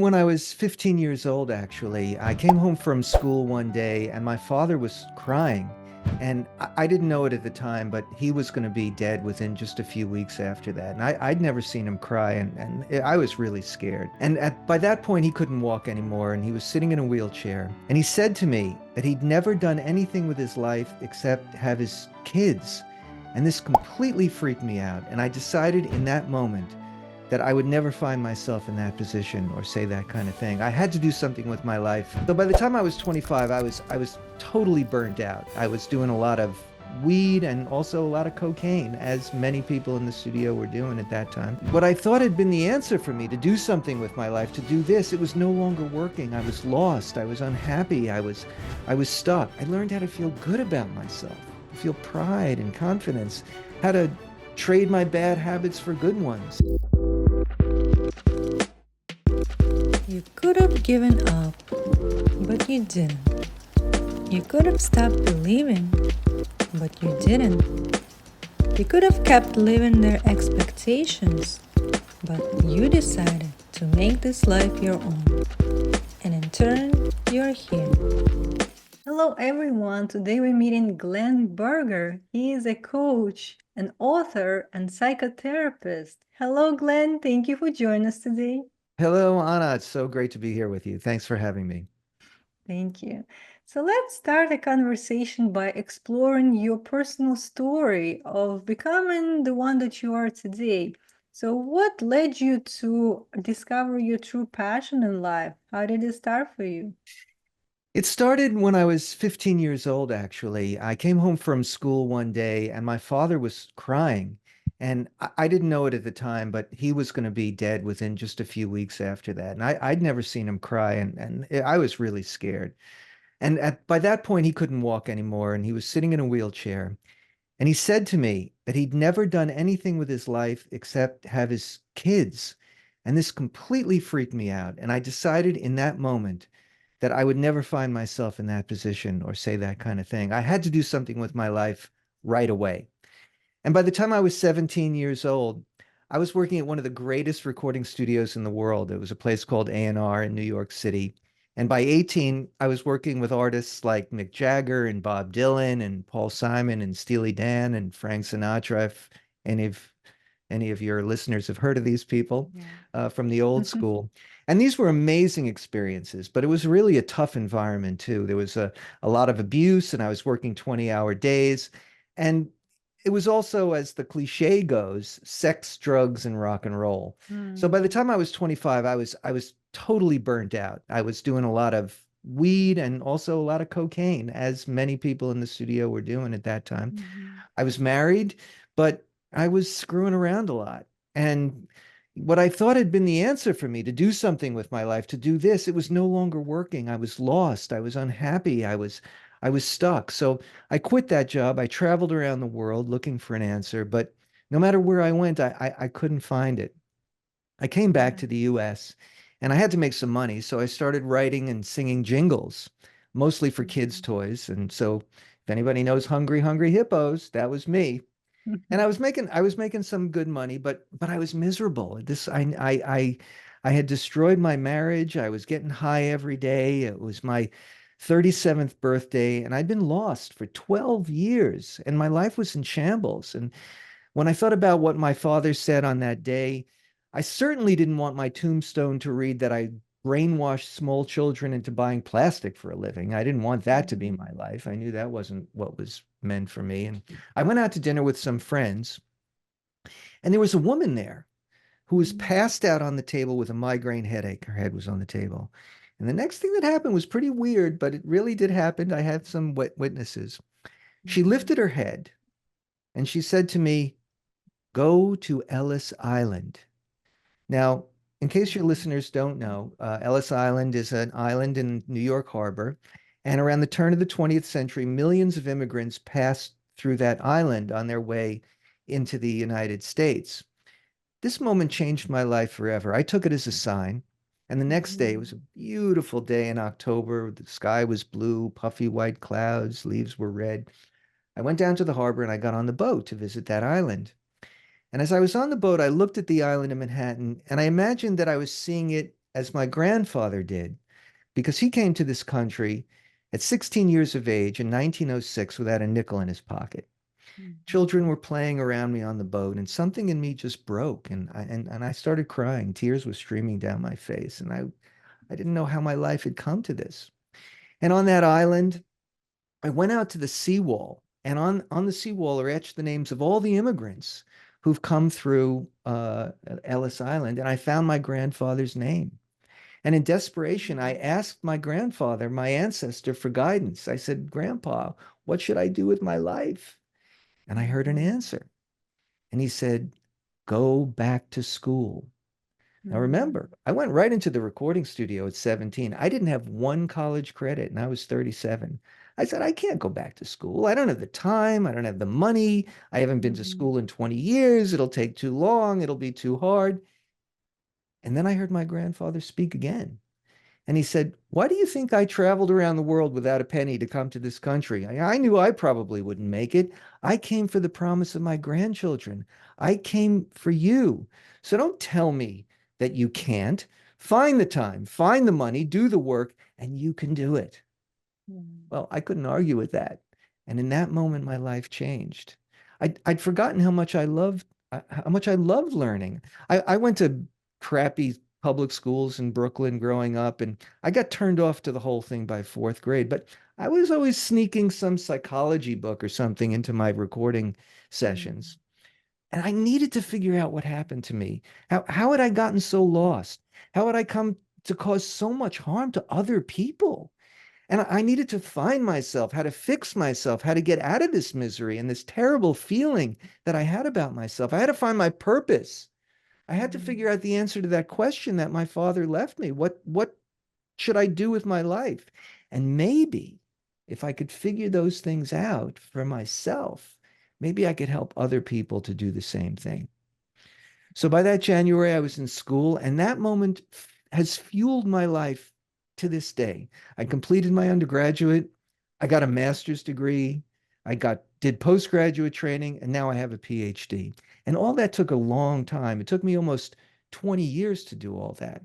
when I was 15 years old, actually. I came home from school one day and my father was crying. And I didn't know it at the time, but he was going to be dead within just a few weeks after that. And I'd never seen him cry, and I was really scared. And by that point, he couldn't walk anymore, and he was sitting in a wheelchair. And he said to me that he'd never done anything with his life except have his kids. And this completely freaked me out. And I decided in that moment that I would never find myself in that position or say that kind of thing. I had to do something with my life. So by the time I was 25, I was totally burnt out. I was doing a lot of weed and also a lot of cocaine, as many people in the studio were doing at that time. What I thought had been the answer for me to do something with my life, to do this, it was no longer working. I was lost. I was unhappy. I was stuck. I learned how to feel good about myself, feel pride and confidence, how to trade my bad habits for good ones. You could have given up, but you didn't. You could have stopped believing, but you didn't. You could have kept living their expectations, but you decided to make this life your own. And in turn, you're here. Hello everyone, today we're meeting Glenn Berger. He is a coach, an author, and psychotherapist. Hello Glenn, thank you for joining us today. Hello, Anna. It's so great to be here with you. Thanks for having me. Thank you. So let's start a conversation by exploring your personal story of becoming the one that you are today. So what led you to discover your true passion in life? How did it start for you? It started when I was 15 years old, actually. I came home from school one day and my father was crying. And I didn't know it at the time, but he was going to be dead within just a few weeks after that. And I'd never seen him cry, and I was really scared. And by that point, he couldn't walk anymore, and he was sitting in a wheelchair. And he said to me that he'd never done anything with his life except have his kids. And this completely freaked me out. And I decided in that moment that I would never find myself in that position or say that kind of thing. I had to do something with my life right away. And by the time I was 17 years old, I was working at one of the greatest recording studios in the world. It was a place called A&R in New York City. And by 18, I was working with artists like Mick Jagger and Bob Dylan and Paul Simon and Steely Dan and Frank Sinatra. If any of any of your listeners have heard of these people Yeah. from the old school. And these were amazing experiences, but it was really a tough environment too. There was a lot of abuse, and I was working 20-hour days. And it was also, as the cliche goes, sex, drugs, and rock and roll. So by the Mm. time I was 25, I was totally burnt out. I was doing a lot of weed and also a lot of cocaine, as many people in the studio were doing at that time. Mhm. I was married, but I was screwing around a lot. And what I thought had been the answer for me to do something with my life, to do this, it was no longer working. I was lost. I was unhappy. I was stuck. So I quit that job. I traveled around the world looking for an answer, but no matter where I went, I couldn't find it. I came back Yeah. to the US and I had to make some money. So I started writing and singing jingles, mostly for kids' Mhm. toys. And so if anybody knows Hungry Hungry Hippos, that was me. And I was making some good money, but I was miserable. I had destroyed my marriage. I was getting high every day. It was my 37th birthday, and I'd been lost for 12 years, and my life was in shambles. And when I thought about what my father said on that day, I certainly didn't want my tombstone to read that I brainwashed small children into buying plastic for a living. I didn't want that to be my Mhm. life. I knew that wasn't what was meant for me. And I went out to dinner with some friends, and there was a woman there who was Mhm. passed out on the table with a migraine headache. Her head was on the table. And the next thing that happened was pretty weird, but it really did happen. I had some witnesses. She Mhm. lifted her head and she said to me, "Go to Ellis Island." Now, in case your Mhm. listeners don't know, Ellis Island is an island in New York Harbor. And around the turn of the 20th century, millions of immigrants passed through that island on their way into the United States. This moment changed my life forever. I took it as a sign. And the next day, it was a Mhm. beautiful day in October. The sky was blue, puffy white clouds, leaves were red. I went down to the harbor and I got on the boat to visit that island. And as I was on the boat, I looked at the island of Manhattan and I imagined that I was seeing it as my grandfather did, because he came to this country at 16 years of age in 1906 without a nickel in his pocket. Children Mhm. were playing around me on the boat, and something in me just broke, and I started crying. Tears were streaming down my face, and I didn't know how my life had come to this. And on that island, I went out to the seawall, and on the seawall are etched the names of all the immigrants who've come through Ellis Island, and I found my grandfather's name. And in desperation, I asked my grandfather, my ancestor, for guidance. I said, Grandpa, what should I do with my life? And I heard an Mhm. answer. And he said, Go back to school. Now Mhm. remember, I went right into the recording studio at 17. I didn't have one college credit and I was 37. I said, I can't go back to school. I don't have the time. I don't have the money. I haven't been to Mhm. school in 20 years. It'll take too long. It'll be too hard. And then I heard my grandfather speak again. And he said, Why do you think I traveled around the world without a penny to come to this country? I knew I probably wouldn't make it. I came for the promise of my grandchildren. I came for you. So don't tell me that you can't. Find the time, find the money, do the work, and you can do it. Mhm. Well, I couldn't argue with that. And in that moment, my life changed. I'd forgotten how much I loved learning. I went to crappy public schools in Brooklyn growing up, and I got turned off to the whole thing by fourth grade. But I was always sneaking some psychology book or something into my recording Mhm. sessions. And I needed to figure out what happened to me. How had I gotten so lost? How had I come to cause so much harm to other people? And I needed to find myself, how to fix myself, how to get out of this misery and this terrible feeling that I had about myself. I had to find my purpose. I had to figure Mhm. out the answer to that question that my father left me. What should I do with my life? And maybe if I could figure those things out for myself, maybe I could help other people to do the same thing. So by that January, I was in school, and that moment has fueled my life to this day. I completed my undergraduate, I got a master's degree, did postgraduate training, and now I have a PhD. And all that took a long time. It took me almost 20 years to do all that.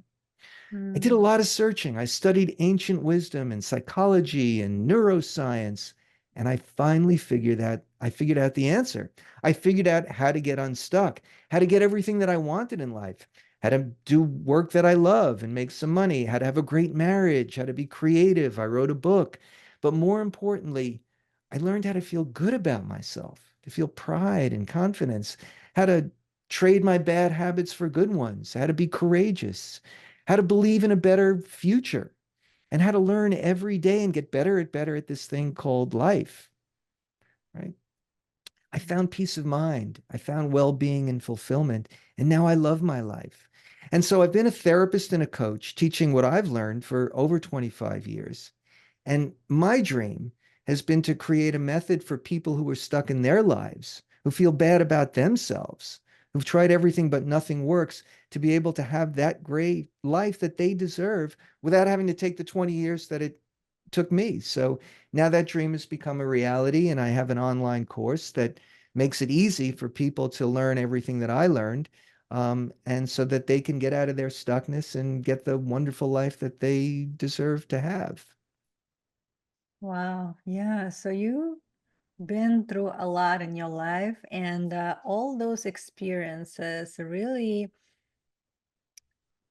I did a Mhm. lot of searching. I studied ancient wisdom and psychology and neuroscience, and I figured out the answer. I figured out how to get unstuck, how to get everything that I wanted in life, how to do work that I love and make some money, how to have a great marriage, how to be creative. I wrote a book. But more importantly, I learned how to feel good about myself, to feel pride and confidence, how to trade my bad habits for good ones, how to be courageous, how to believe in a better future, and how to learn every day and get better at this thing called life, right? I found peace of mind. I found well-being and fulfillment, and now I love my life. And so I've been a therapist and a coach teaching what I've learned for over 25 years. And my dream has been to create a method for people who are stuck in their lives, who feel bad about themselves, who've tried everything but nothing works, to be able to have that great life that they deserve without having to take the 20 years that it took me. So now that dream has become a reality, and I have an online course that makes it easy for people to learn everything that I learned. And so that they can get out of their stuckness and get the wonderful life that they deserve to have. Wow. Yeah. So you been through a lot in your life, and all those experiences really,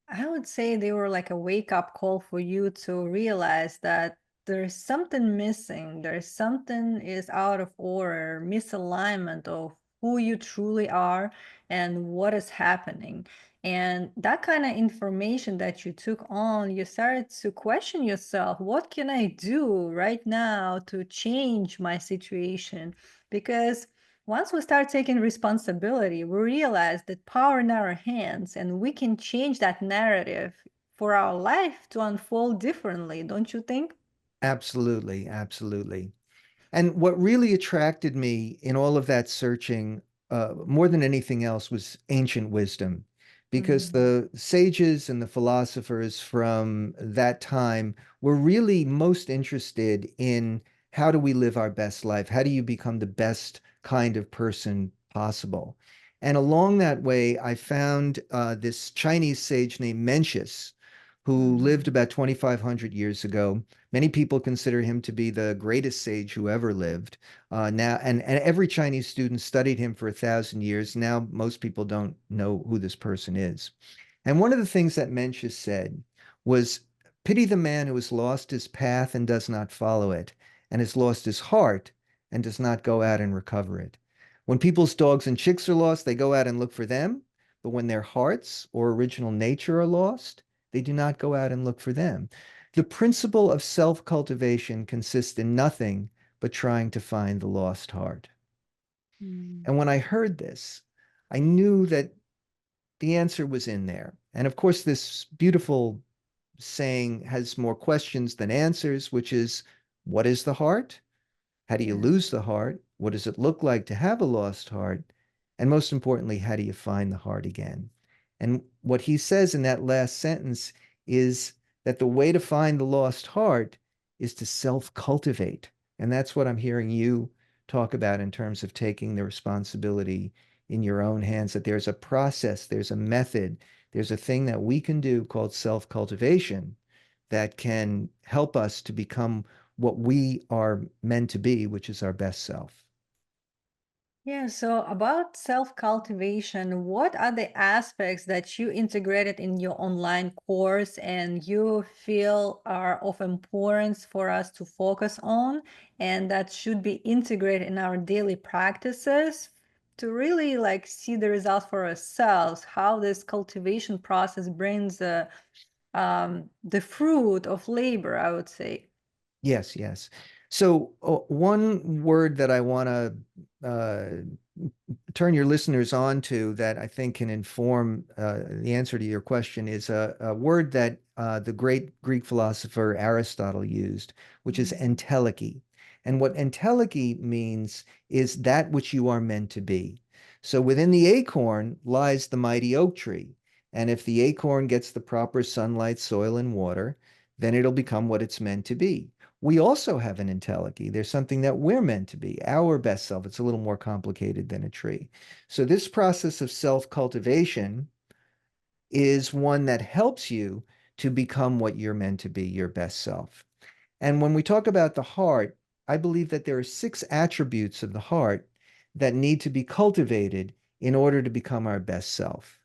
I would say they were like a wake-up call for you to realize that there's something missing, there's something is out of order, misalignment of who you truly are and what is happening. And that kind of information that you took on, you started to question yourself, what can I do right now to change my situation? Because once we start taking responsibility, we realize that power in our hands and we can change that narrative for our life to unfold differently, don't you think? Absolutely, absolutely. And what really attracted me in all of that searching, more than anything else, was ancient wisdom, because Mhm. the sages and the philosophers from that time were really most interested in how do we live our best life? How do you become the best kind of person possible? And along that way, I found this Chinese sage named Mencius, who lived Mm. about 2,500 years ago. Many people consider him to be the greatest sage who ever lived. And every Chinese student studied him for 1,000 years. Now, most people don't know who this person is. And one of the things that Mencius said was, pity the man who has lost his path and does not follow it, and has lost his heart and does not go out and recover it. When people's dogs and chicks are lost, they go out and look for them. But when their hearts or original nature are lost, they do not go out and look for them. The principle of self-cultivation consists in nothing but trying to find the lost heart. Mm. And when I heard this, I knew that the answer was in there. And of course, this beautiful saying has more questions than answers, which is, what is the heart? How do you Yeah. lose the heart? What does it look like to have a lost heart? And most importantly, how do you find the heart again? And what he says in that last sentence is that the way to find the lost heart is to self-cultivate. And that's what I'm hearing you talk about in terms of taking the responsibility in your own hands, that there's a process, there's a method, there's a thing that we can do called self-cultivation that can help us to become what we are meant to be, which is our best self. Yeah, so about self-cultivation, what are the aspects that you integrated in your online course and you feel are of importance for us to focus on and that should be integrated in our daily practices to really like see the results for ourselves, how this cultivation process brings the fruit of labor, I would say. Yes, yes. So, one word that I want to turn your listeners on to that I think can inform the answer to your question is a word that the great Greek philosopher Aristotle used, which is Mm. entelechy. And what entelechy means is that which you are meant to be. So within the acorn lies the mighty oak tree. And if the acorn gets the proper sunlight, soil, and water, then it'll become what it's meant to be. We also have an entelechy. There's something that we're meant to be, our best self. It's a little more complicated than a tree. So this process of self-cultivation is one that helps you to become what you're meant to be, your best self. And when we talk about the heart, I believe that there are 6 attributes of the heart that need to be cultivated in order to become our best self.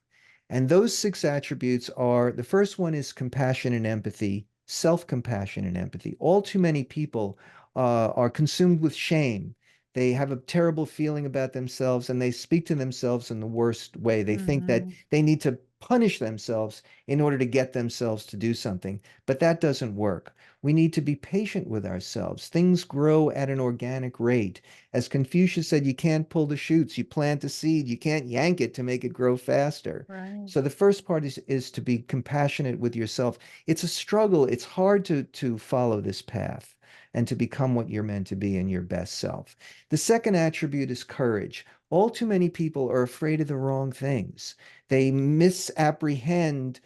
And those 6 attributes are, the first one is compassion and empathy, self-compassion and empathy. All too many people are consumed with shame. They have a terrible feeling about themselves and they speak to themselves in the worst way. They think that Mhm. they need to punish themselves in order to get themselves to do something. But that doesn't work. We need to be patient with ourselves. Things grow at an organic rate. As Confucius said, you can't pull the shoots. You plant a seed. You can't yank it to make it grow faster. Right. So the first part is to be compassionate with yourself. It's a struggle. It's hard to follow this path and to become what you're meant to be in your best self. The second attribute is courage. All too many people are afraid of the wrong things. They misapprehend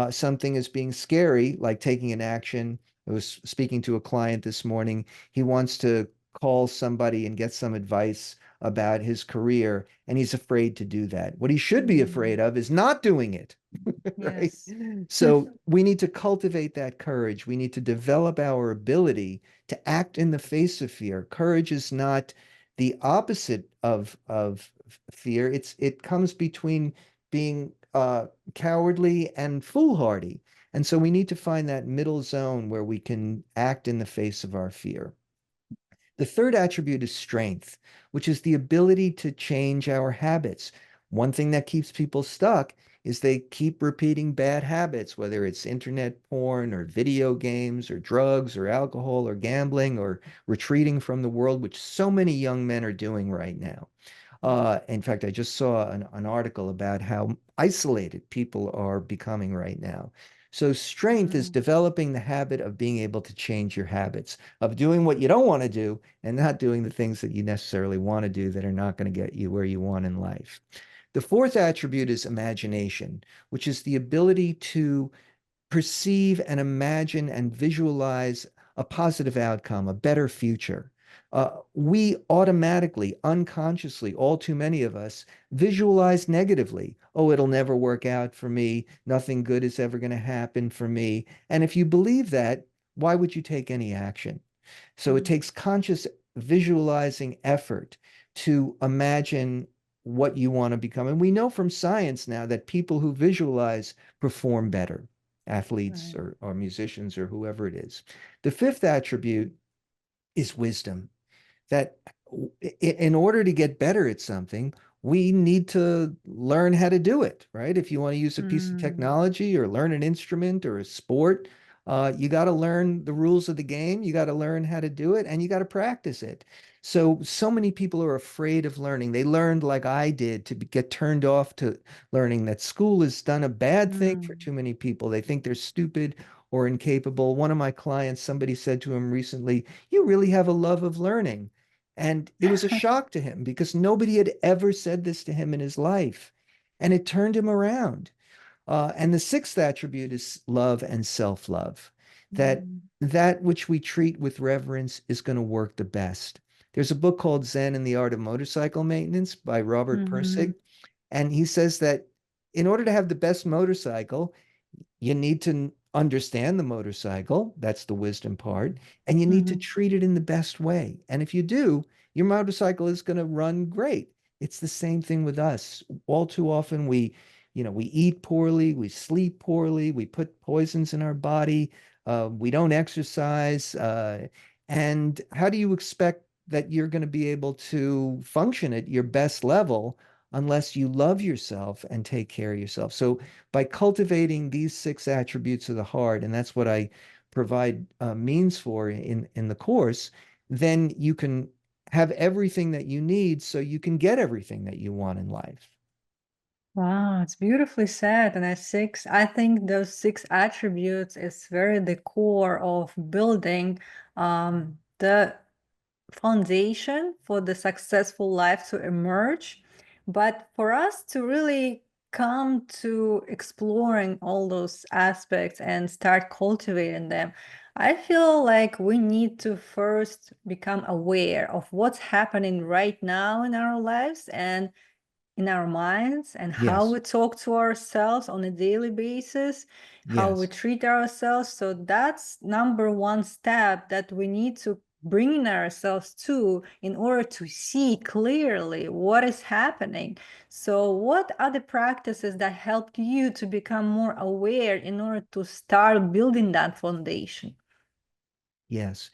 something as being scary, like taking an action. I was speaking to a client this morning. He wants to call somebody and get some advice about his career, and he's afraid to do that. What he should be Mm. afraid of is not doing it, right? Yes. So we need to cultivate that courage. We need to develop our ability to act in the face of fear. Courage is not the opposite of fear. It comes between being cowardly and foolhardy. And so we need to find that middle zone where we can act in the face of our fear. The third attribute is strength, which is the ability to change our habits. One thing that keeps people stuck is they keep repeating bad habits, whether it's internet porn or video games or drugs or alcohol or gambling or retreating from the world, which so many young men are doing right now. In fact, I just saw an article about how isolated people are becoming right now. So strength is Mm. developing the habit of being able to change your habits, of doing what you don't want to do and not doing the things that you necessarily want to do that are not going to get you where you want in life. The fourth attribute is imagination, which is the ability to perceive and imagine and visualize a positive outcome, a better future. We automatically, unconsciously, all too many of us visualize negatively. Oh, it'll never work out for me. Nothing good is ever going to happen for me. And if you believe that, why would you take any action? So it Mm. takes conscious visualizing effort to imagine what you want to become. And we know from science now that people who visualize perform better, athletes Right. or musicians or whoever it is. The fifth attribute is wisdom, that in order to get better at something, we need to learn how to do it, right? If you want to use a piece of Mm. technology or learn an instrument or a sport, you got to learn the rules of the game. You got to learn how to do it and you got to practice it. So many people are afraid of learning. They learned like I did to get turned off to learning, that school has done a bad thing for Mm. too many people. They think they're stupid or incapable. One of my clients, somebody said to him recently, "You really have a love of learning." And it was a shock to him because nobody had ever said this to him in his life. And it turned him around. And the sixth attribute is love and self-love, that Mm. that which we treat with reverence is going to work the best. There's a book called Zen and the Art of Motorcycle Maintenance by Robert Mhm. Pirsig. And he says that in order to have the best motorcycle, you need to understand the motorcycle. That's the wisdom part. And you need to Mhm. treat it in the best way. And if you do, your motorcycle is going to run great. It's the same thing with us. All too often we eat poorly, we sleep poorly, we put poisons in our body, we don't exercise. And how do you expect that you're going to be able to function at your best level unless you love yourself and take care of yourself? So by cultivating these six attributes of the heart, and that's what I provide means for in the course, then you can have everything that you need so you can get everything that you want in life. Wow, it's beautifully said. And I think those six attributes is very the core of building the foundation for the successful life to emerge. But for us to really come to exploring all those aspects and start cultivating them, I feel like we need to first become aware of what's happening right now in our lives and in our minds, and how Yes, we talk to ourselves on a daily basis, how we yes, treat ourselves. So that's number one step that we need to bring in ourselves to in order to see clearly what is happening. So what are the practices that helped you to become more aware in order to start building that foundation? yes.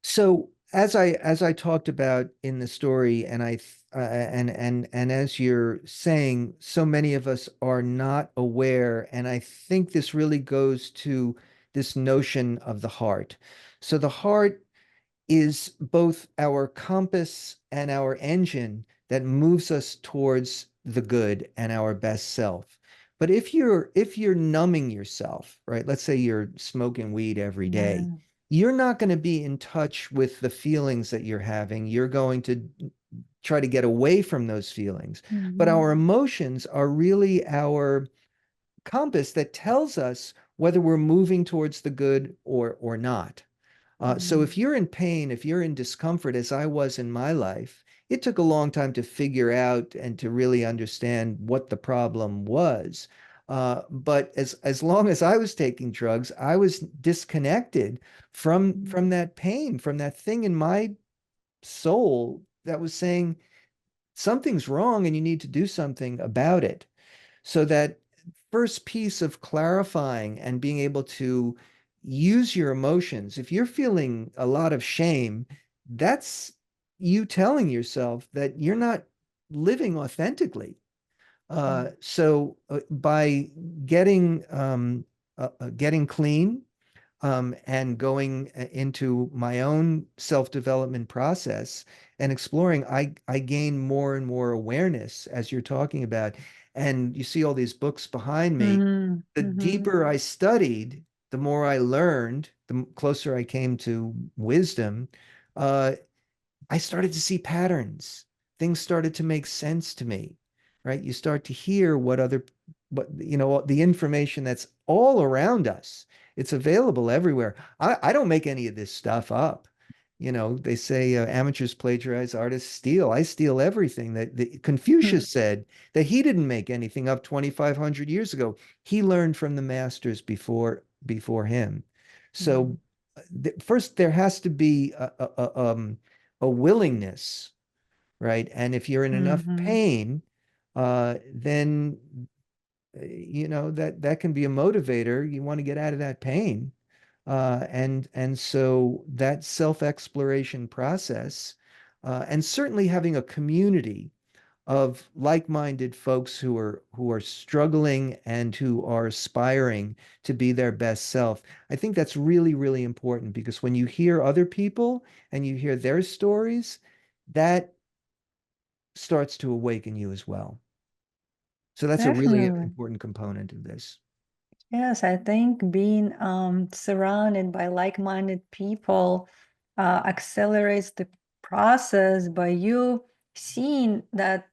So as I talked about in the story, and and as you're saying, so many of us are not aware, and I think this really goes to this notion of the heart. So the heart is both our compass and our engine that moves us towards the good and our best self. But if you're numbing yourself, right? Let's say you're smoking weed every day, Yeah. you're not going to be in touch with the feelings that you're having. You're going to try to get away from those feelings. But Mhm. our emotions are really our compass that tells us whether we're moving towards the good or not. So Mhm. if you're in pain, if you're in discomfort, as I was in my life, it took a long time to figure out and to really understand what the problem was. But as long as I was taking drugs, I was disconnected from Mhm. that pain, from that thing in my soul that was saying something's wrong and you need to do something about it. So that first piece of clarifying and being able to use your emotions, if you're feeling a lot of shame, that's you telling yourself that you're not living authentically. So by getting clean, and going into my own self-development process and exploring, I gain more and more awareness as you're talking about. And you see all these books behind me. Mhm. The Mhm. deeper I studied, the more I learned, the closer I came to wisdom. Uh, I started to see patterns. Things started to make sense to me, right? You start to hear the information that's all around us. It's available everywhere. I don't make any of this stuff up. They say amateurs plagiarize, artists steal. I steal everything. Confucius said that he didn't make anything up 2,500 years ago. He learned from the masters before him. So first, there has to be a willingness, right? And if you're in enough Mm-hmm. pain, then that can be a motivator. You want to get out of that pain. And so that self-exploration process, and certainly having a community of like-minded folks who are struggling and who are aspiring to be their best self. I think that's really, really important because when you hear other people and you hear their stories, that starts to awaken you as well. So that's a really Definitely. important component of this. Yes, I think being surrounded by like-minded people accelerates the process by you seeing that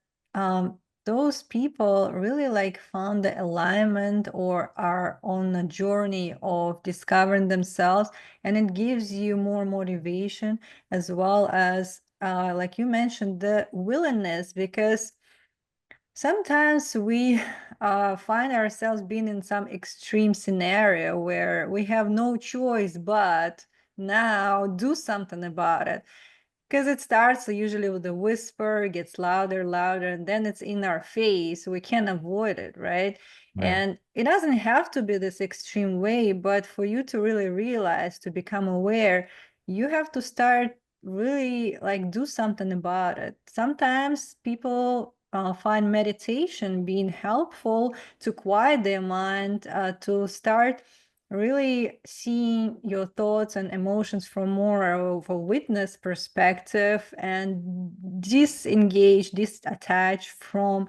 those people really like found the alignment or are on a journey of discovering themselves, and it gives you more motivation as well as, like you mentioned, the willingness, because sometimes we find ourselves being in some extreme scenario where we have no choice but now do something about it. Because it starts usually with a whisper, gets louder, louder, and then it's in our face. We can't avoid it, right? Right. And it doesn't have to be this extreme way, but for you to really realize, to become aware, you have to start really like do something about it. Sometimes people find meditation being helpful to quiet their mind, to start really seeing your thoughts and emotions from more of a witness perspective and disengage, disattach from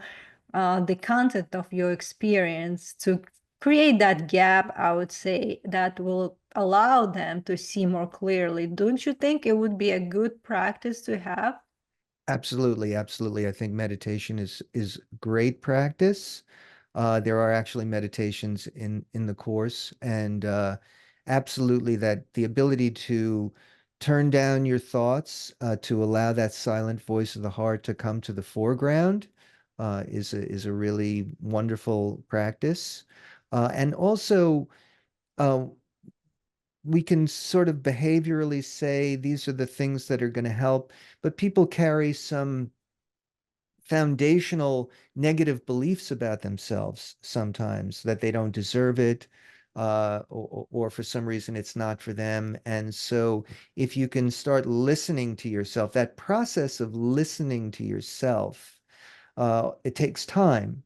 the content of your experience, to create that gap, I would say, that will allow them to see more clearly. Don't you think it would be a good practice to have? Absolutely, absolutely. I think meditation is great practice. There are actually meditations in the course, and absolutely that the ability to turn down your thoughts, to allow that silent voice of the heart to come to the foreground, is a really wonderful practice. And also, uh, we can sort of behaviorally say these are the things that are going to help, but people carry some foundational negative beliefs about themselves sometimes that they don't deserve it, or for some reason it's not for them. And so if you can start listening to yourself, that process of listening to yourself, it takes time.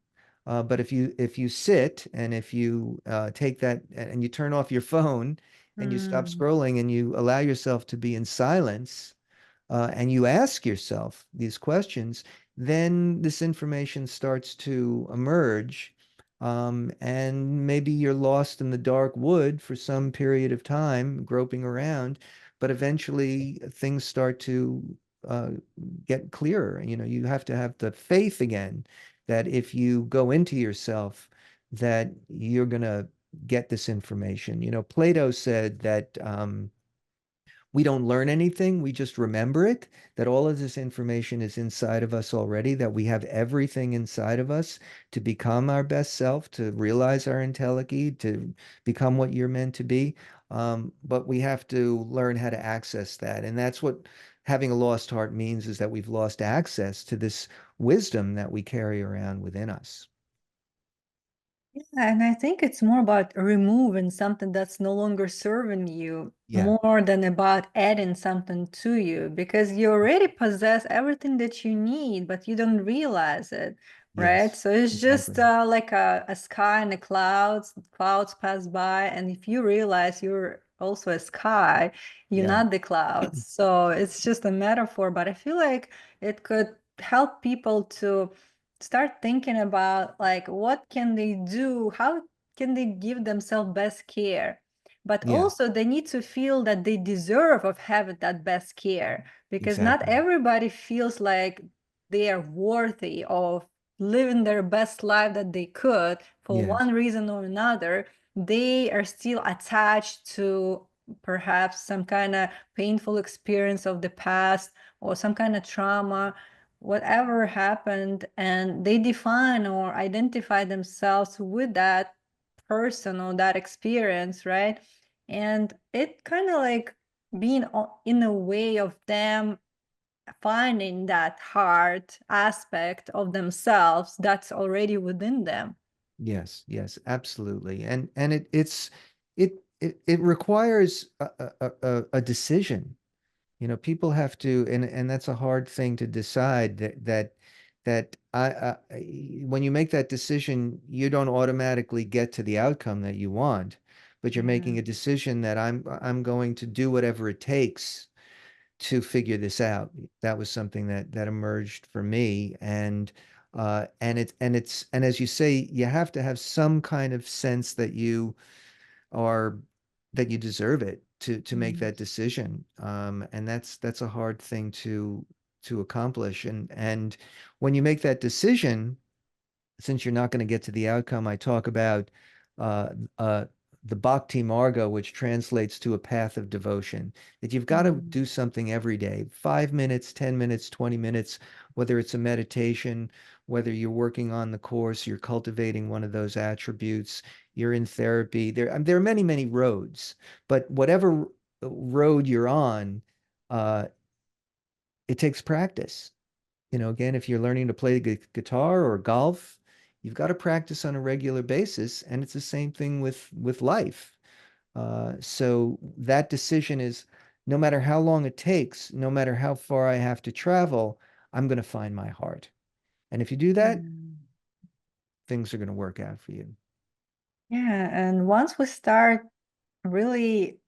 But if you sit and if you take that and you turn off your phone and you stop Mm. scrolling and you allow yourself to be in silence, and you ask yourself these questions, then this information starts to emerge. And maybe you're lost in the dark wood for some period of time, groping around, but eventually things start to uh, get clearer. You have to have the faith again that if you go into yourself, that you're going to get this information. Plato said that we don't learn anything, we just remember it, that all of this information is inside of us already, that we have everything inside of us to become our best self, to realize our entelechy, to become what you're meant to be. But we have to learn how to access that. And that's what having a lost heart means, is that we've lost access to this wisdom that we carry around within us. Yeah, and I think it's more about removing something that's no longer serving you, Yeah. more than about adding something to you, because you already possess everything that you need, but you don't realize it, right? Yes. So it's just Exactly. like a sky and the clouds pass by, and if you realize you're also a sky, you're Yeah. not the clouds. So it's just a metaphor, but I feel like it could help people to start thinking about like what can they do, how can they give themselves best care, but Yeah. also they need to feel that they deserve of having that best care, because not Exactly. everybody feels like they are worthy of living their best life that they could. For Yes. one reason or another, they are still attached to perhaps some kind of painful experience of the past or some kind of trauma, whatever happened, and they define or identify themselves with that person or that experience, right? And it kind of like being in a way of them finding that heart aspect of themselves that's already within them. Yes, yes, absolutely. And it requires a decision. You know, people have to, and that's a hard thing to decide that when you make that decision, you don't automatically get to the outcome that you want, but you're Yeah. making a decision that I'm going to do whatever it takes to figure this out. That was something that emerged for me, and as you say, you have to have some kind of sense that are that you deserve it to make Mm. that decision. And that's a hard thing to accomplish. And when you make that decision, since you're not going to get to the outcome, I talk about uh, uh, the Bhakti Marga, which translates to a path of devotion, that you've got to Mm. do something every day, 5 minutes, 10 minutes, 20 minutes, whether it's a meditation, whether you're working on the course, you're cultivating one of those attributes, you're in therapy. There are many, many roads, but whatever road you're on, uh, it takes practice. You know, again, if you're learning to play the guitar or golf, you've got to practice on a regular basis, and it's the same thing with life. So that decision is no matter how long it takes, no matter how far I have to travel, I'm going to find my heart. And if you do that, Mm. things are going to work out for you. Yeah, and once we start really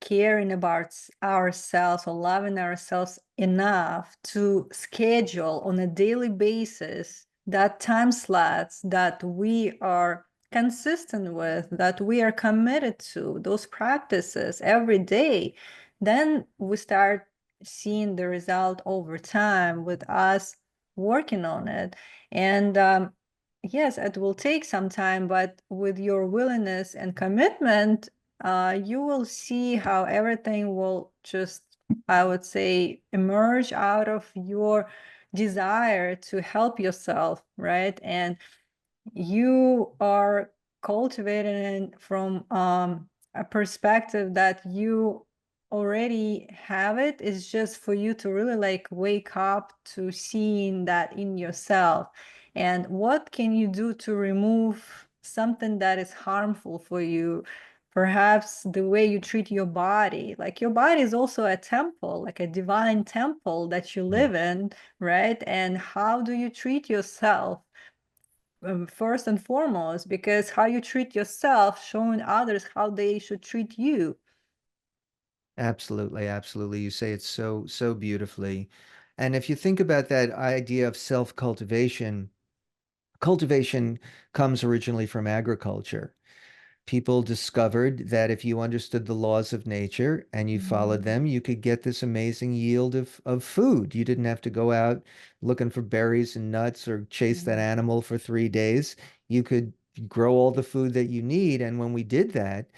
caring about ourselves or loving ourselves enough to schedule on a daily basis that time slots that we are consistent with, that we are committed to, those practices every day, then we start seeing the result over time with us working on it. And yes, it will take some time, but with your willingness and commitment, you will see how everything will just, I would say, emerge out of your desire to help yourself, right? And you are cultivating from a perspective that you already have it. It's just for you to really like wake up to seeing that in yourself. And what can you do to remove something that is harmful for you? Perhaps the way you treat your body. Like your body is also a temple, like a divine temple that you Yeah. live in, right? And how do you treat yourself? First and foremost, because how you treat yourself, showing others how they should treat you. Absolutely, absolutely. You say it so beautifully. And if you think about that idea of self-cultivation, cultivation comes originally from agriculture. People discovered that if you understood the laws of nature and you followed Mm. them, you could get this amazing yield of food. You didn't have to go out looking for berries and nuts or chase that Mm. animal for 3 days. You could grow all the food that you need. And when we did that,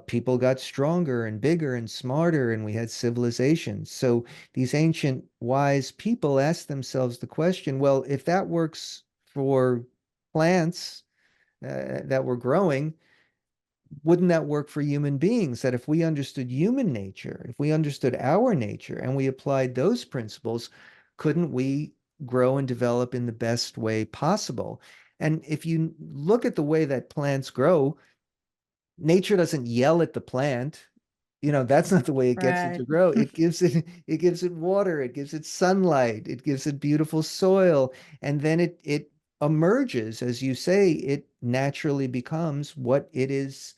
people got stronger and bigger and smarter, and we had civilizations. So these ancient wise people asked themselves the question, well, if that works for plants that were growing, wouldn't that work for human beings? That if we understood human nature, if we understood our nature and we applied those principles, couldn't we grow and develop in the best way possible? And if you look at the way that plants grow, nature doesn't yell at the plant. You know, that's not the way it gets it Right. to grow. It gives it water, it gives it sunlight, it gives it beautiful soil, and then it emerges, as you say, it naturally becomes what it is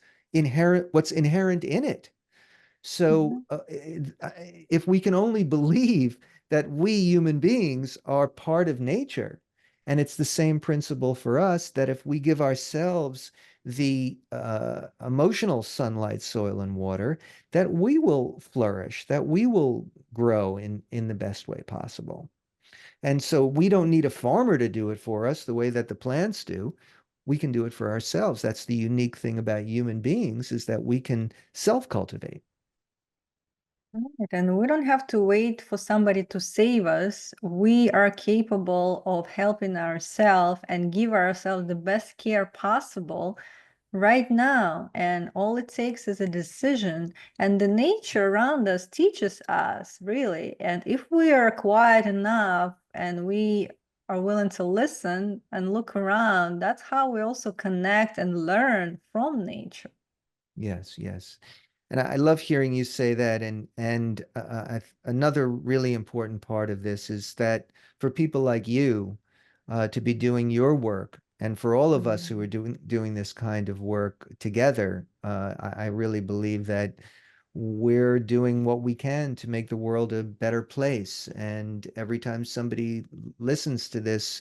what's inherent in it. So, Mhm. if we can only believe that we human beings are part of nature, and it's the same principle for us, that if we give ourselves the emotional sunlight, soil, and water, that we will flourish, that we will grow in the best way possible. And so we don't need a farmer to do it for us the way that the plants do. We can do it for ourselves. That's the unique thing about human beings, is that we can self-cultivate. Right, and we don't have to wait for somebody to save us. We are capable of helping ourselves and give ourselves the best care possible right now. And all it takes is a decision. And the nature around us teaches us, really. And if we are quiet enough and we are willing to listen and look around, that's how we also connect and learn from nature. Yes, yes. And I love hearing you say that. Another really important part of this is that for people like you to be doing your work, and for all of us who are Mhm. doing this kind of work together, I really believe that we're doing what we can to make the world a better place. And every time somebody listens to this,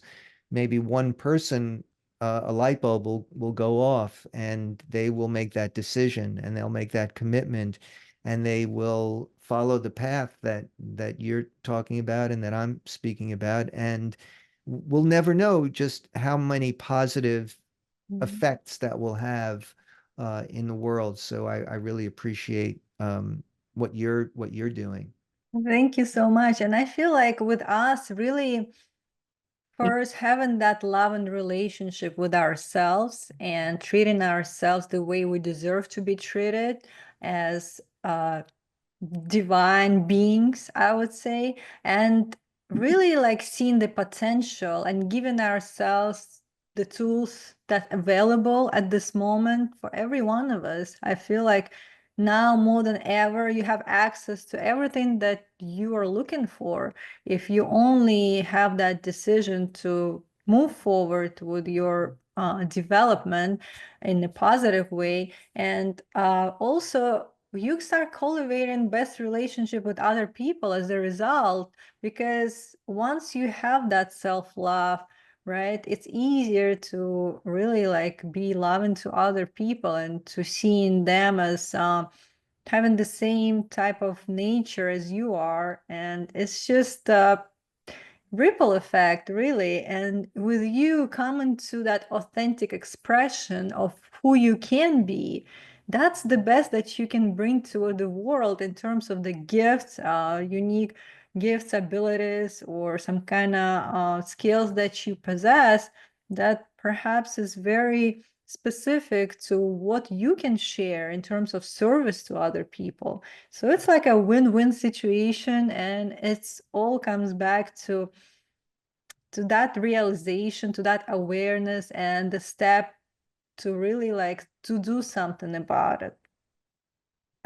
maybe one person, a light bulb will go off, and they will make that decision, and they'll make that commitment, and they will follow the path that you're talking about and that I'm speaking about. And we'll never know just how many positive Mhm. effects that will have in the world. So I really appreciate what you're doing. Thank you so much. And I feel like with us, really, first, having that love and relationship with ourselves and treating ourselves the way we deserve to be treated as divine beings, I would say, and really like seeing the potential and giving ourselves the tools that available at this moment for every one of us. I feel like now more than ever, you have access to everything that you are looking for. If you only have that decision to move forward with your development in a positive way, and also you start cultivating best relationship with other people as a result, because once you have that self-love, right, it's easier to really like be loving to other people and to seeing them as having the same type of nature as you are. And it's just ripple effect, really. And with you coming to that authentic expression of who you can be, that's the best that you can bring to the world in terms of the gifts, unique gifts, abilities, or some kind of skills that you possess that perhaps is very specific to what you can share in terms of service to other people. So it's like a win-win situation, and it's all comes back to that realization, to that awareness, and the step to really like to do something about it.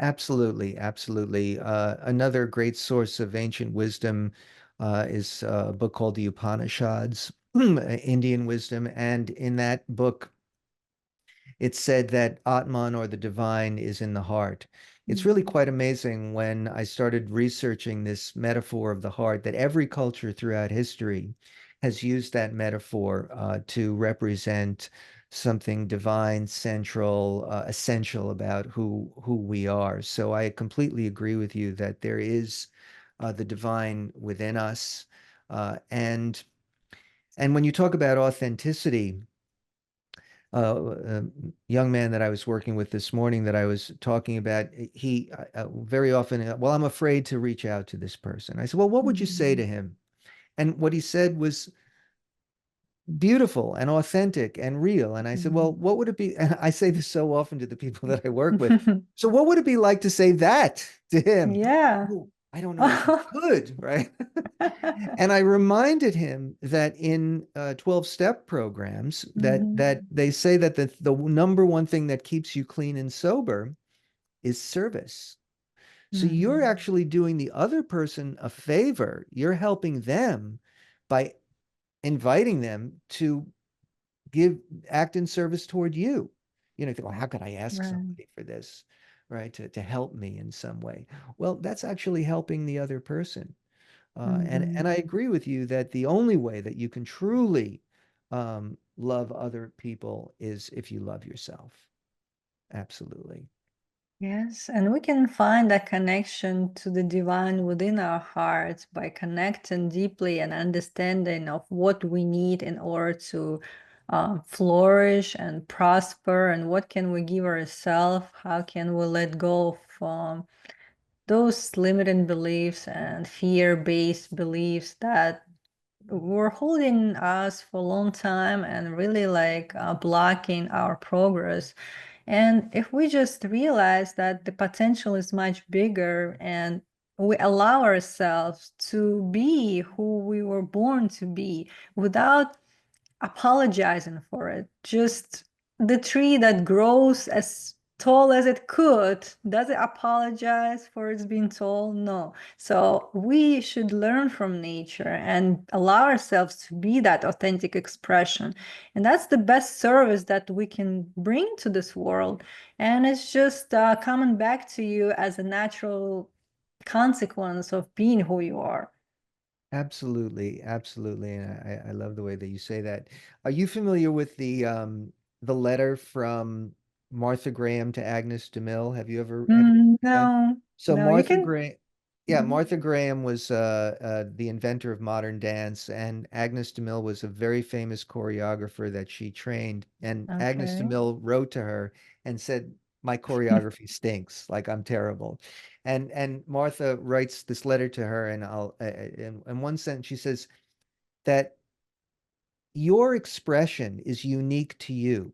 Absolutely, absolutely. Another great source of ancient wisdom is a book called the Upanishads, Indian wisdom. And in that book, it said that Atman, or the divine, is in the heart. It's really Mhm. quite amazing when I started researching this metaphor of the heart that every culture throughout history has used that metaphor to represent something divine, central, essential about who we are. So I completely agree with you that there is the divine within us, and when you talk about authenticity, a young man that I was working with this morning that I was talking about, he very often, well, I'm afraid to reach out to this person. I said, well, what would you say Mhm. to him? And what he said was beautiful and authentic and real. And I said, well, Mhm. what would it be? And I say this so often to the people that I work with. So what would it be like to say that to him? Yeah. Oh, I don't know if I could, right? And I reminded him that in 12-step programs Mhm. that they say that the number one thing that keeps you clean and sober is service. So you're Mhm. actually doing the other person a favor. You're helping them by inviting them to give act in service toward you. You think, well, how could I ask Right. somebody for this, right? To help me in some way. Well, that's actually helping the other person. And Mhm. I agree with you that the only way that you can truly love other people is if you love yourself. Absolutely. Yes, and we can find a connection to the divine within our hearts by connecting deeply and understanding of what we need in order to flourish and prosper, and what can we give ourselves, how can we let go from those limiting beliefs and fear-based beliefs that were holding us for a long time and really like blocking our progress. And if we just realize that the potential is much bigger and we allow ourselves to be who we were born to be without apologizing for it. Just the tree that grows as tall as it could, does it apologize for its being tall? No. So we should learn from nature and allow ourselves to be that authentic expression. And that's the best service that we can bring to this world. And it's just coming back to you as a natural consequence of being who you are. Absolutely, absolutely, and I love the way that you say that. Are you familiar with the letter from Martha Graham to Agnes DeMille? Have you read that? No, So no, you Martha can. Graham, yeah, Mhm. Martha Graham was the inventor of modern dance, and Agnes DeMille was a very famous choreographer that she trained. And Agnes Okay. DeMille wrote to her and said, "My choreography stinks, like I'm terrible." And Martha writes this letter to her, and in one sentence she says that your expression is unique to you.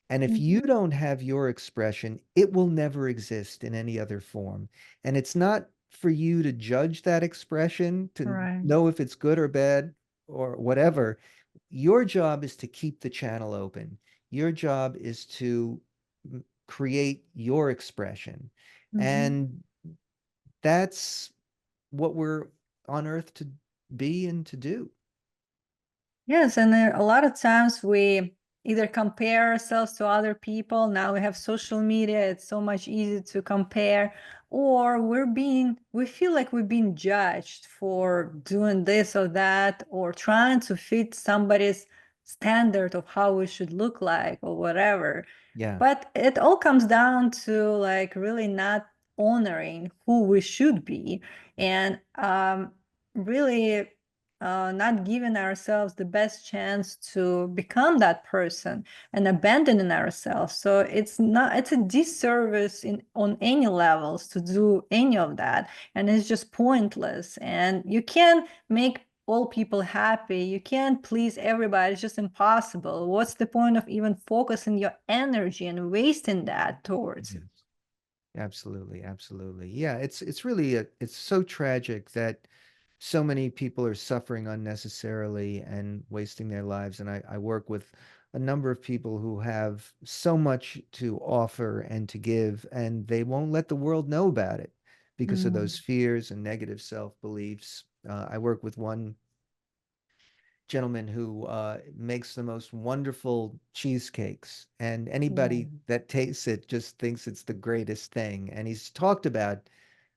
And if you Mhm. don't have your expression, it will never exist in any other form. And it's not for you to judge that expression, to Right. know if it's good or bad or whatever. Your job is to keep the channel open. Your job is to create your expression. Mhm. And that's what we're on earth to be and to do. Yes, and a lot of times we either compare ourselves to other people. Now we have social media, it's so much easier to compare, or we feel like we're being judged for doing this or that, or trying to fit somebody's standard of how we should look like or whatever. Yeah. But it all comes down to like really not honoring who we should be and really not giving ourselves the best chance to become that person and abandoning ourselves. So it's a disservice on any levels to do any of that. And it's just pointless. And you can't make all people happy. You can't please everybody. It's just impossible. What's the point of even focusing your energy and wasting that towards? Yes. Absolutely, absolutely. Yeah, it's really it's so tragic that so many people are suffering unnecessarily and wasting their lives. And I work with a number of people who have so much to offer and to give, and they won't let the world know about it because of Mm, those fears and negative self-beliefs. I work with one gentleman who makes the most wonderful cheesecakes, and yeah, anybody that tastes it just thinks it's the greatest thing. And he's talked about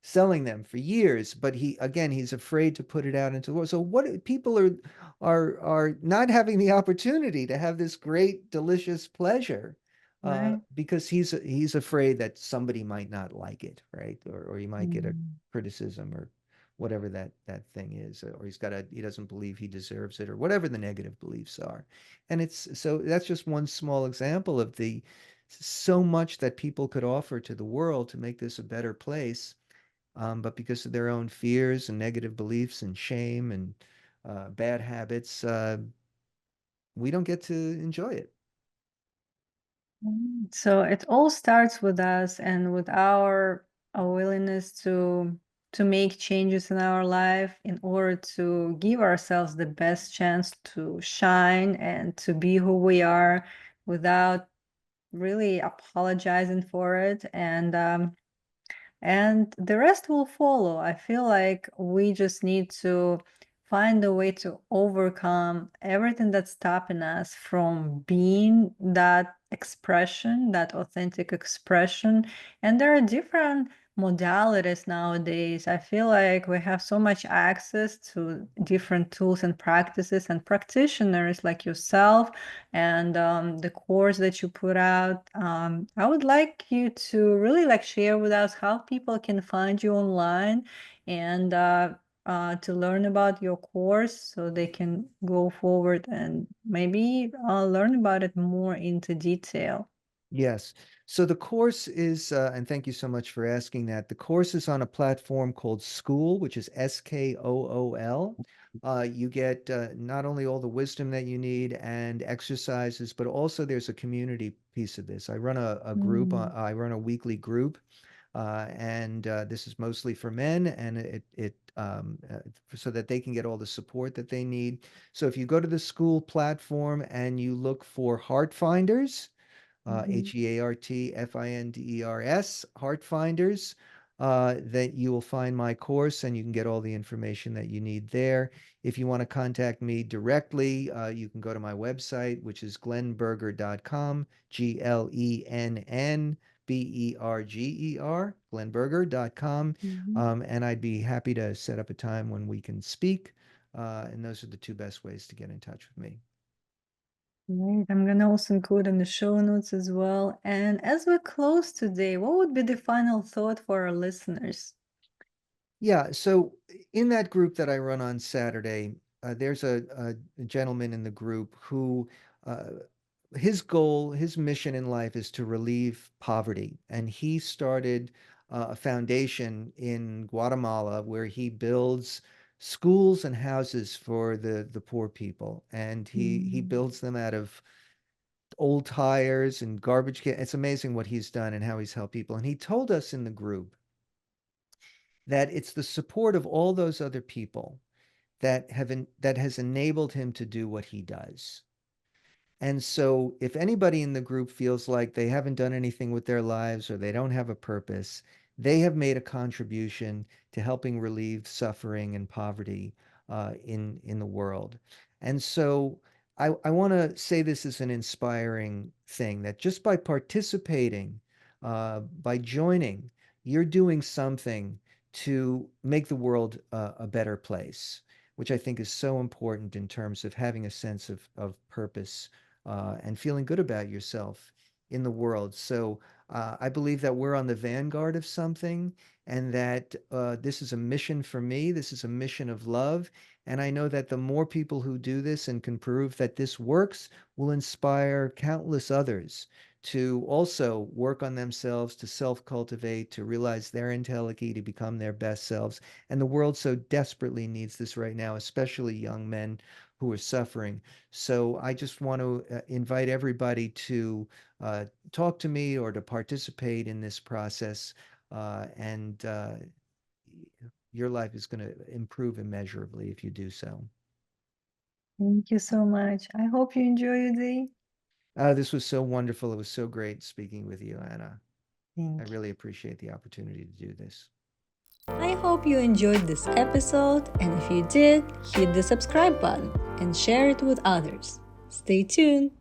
selling them for years, but he's afraid to put it out into the world. So what people are not having the opportunity to have this great, delicious pleasure right. because he's afraid that somebody might not like it, right? Or he might get a Mm. criticism or whatever that thing is, or he doesn't believe he deserves it, or whatever the negative beliefs are. And it's so that's just one small example of the so much that people could offer to the world to make this a better place, but because of their own fears and negative beliefs and shame and bad habits, we don't get to enjoy it. So it all starts with us and with our willingness to make changes in our life in order to give ourselves the best chance to shine and to be who we are without really apologizing for it. And the rest will follow. I feel like we just need to find a way to overcome everything that's stopping us from being that expression, that authentic expression. And there are different modalities nowadays. I feel like we have so much access to different tools and practices and practitioners like yourself and the course that you put out. I would like you to really like share with us how people can find you online and to learn about your course so they can go forward and maybe learn about it more into detail. Yes. So the course is, and thank you so much for asking that. The course is on a platform called School, which is Skool. You get not only all the wisdom that you need and exercises, but also there's a community piece of this. I run a group, Mm. I run a weekly group, and this is mostly for men, and so that they can get all the support that they need. So if you go to the School platform and you look for HeartFinders, Mhm. HeartFinders, HeartFinders, that you will find my course and you can get all the information that you need there. If you want to contact me directly, you can go to my website, which is glennberger.com, GLENNBERGER, glennberger.com. Mhm. And I'd be happy to set up a time when we can speak. And those are the two best ways to get in touch with me. Right. I'm gonna also include in the show notes as well. And as we close today, what would be the final thought for our listeners? Yeah, so in that group that I run on Saturday, there's a gentleman in the group who uh, his goal, his mission in life is to relieve poverty. And he started a foundation in Guatemala where he builds schools and houses for the poor people. And he Mm. builds them out of old tires and garbage can. It's amazing what he's done and how he's helped people. And he told us in the group that it's the support of all those other people that has enabled him to do what he does. And so, if anybody in the group feels like they haven't done anything with their lives or they don't have a purpose, they have made a contribution to helping relieve suffering and poverty in the world. And so, I want to say this is an inspiring thing that just by participating, by joining, you're doing something to make the world a better place, which I think is so important in terms of having a sense of purpose and feeling good about yourself in the world. So I believe that we're on the vanguard of something and that this is a mission for me. This is a mission of love. And I know that the more people who do this and can prove that this works will inspire countless others to also work on themselves, to self-cultivate, to realize their entelechy, to become their best selves. And the world so desperately needs this right now, especially young men who are suffering. So I just want to invite everybody to talk to me or to participate in this process. And your life is going to improve immeasurably if you do so. Thank you so much. I hope you enjoy your day. This was so wonderful. It was so great speaking with you, Anna. I Thank you. really appreciate the opportunity to do this. I hope you enjoyed this episode, and if you did, hit the subscribe button and share it with others. Stay tuned.